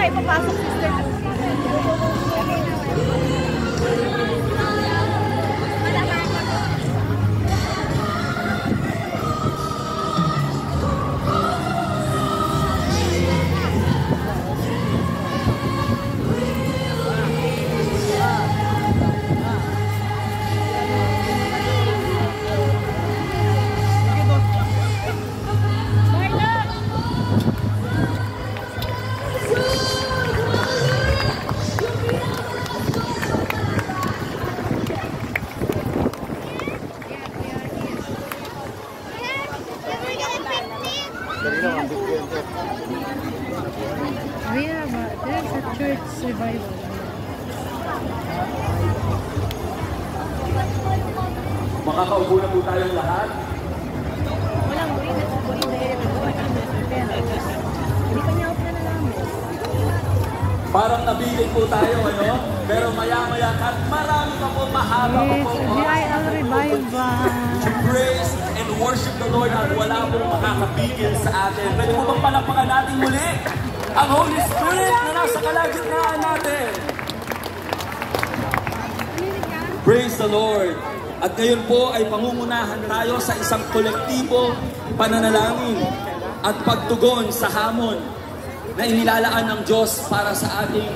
Papasok, sister. There's a church revival. Makakaupo na po tayong lahat. Walang buri na sa buri dahil hindi pa niya ako na namin. Parang nabiling po tayo, ano? Pero maya-maya at marami pa po, mahaba pa po. GIL revival. To praise and worship the Lord at wala pong makakapigil sa atin. Pwede mo bang palakpakan natin muli ang Holy Spirit na nasa kalagitnaan natin? Praise the Lord. At ngayon po ay pangungunahan tayo sa isang kolektibo pananalangin at pagtugon sa hamon na inilalaan ng Diyos para sa ating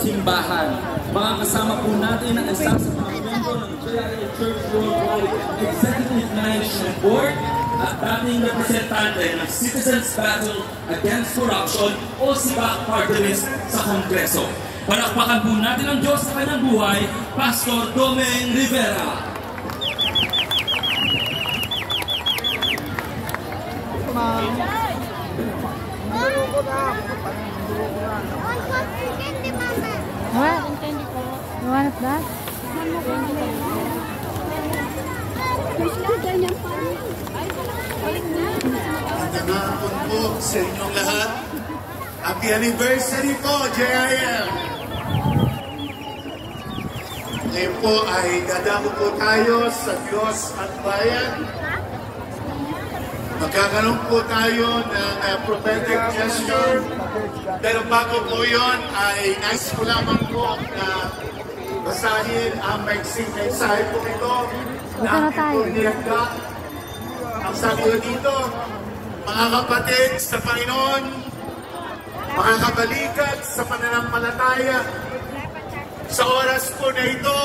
simbahan. Mga kasama po natin ang isa sa mga membro ng GIL Church Worldwide Executive Management Board at dating representante ng Citizens Battle Against Corruption o SIBAC Party List sa Kongreso. Palakpakan po natin ang Diyos sa kanyang buhay, Pastor Domeng Rivera. What? You want that? Magandang hapon po sa inyong lahat. Happy anniversary po, JIL! Ngayon po ay dadako po tayo sa Diyos at Bayan. Magkakaroon po tayo ng prophetic gesture. Pero bago po yun, ay nais ko lamang po na basahin ang maiksing mensahe po ito na aking po nilagda. Ang sabi ko dito, mga kapatid sa Panginoon, mga kabalikat sa pananampalataya, sa oras po na ito,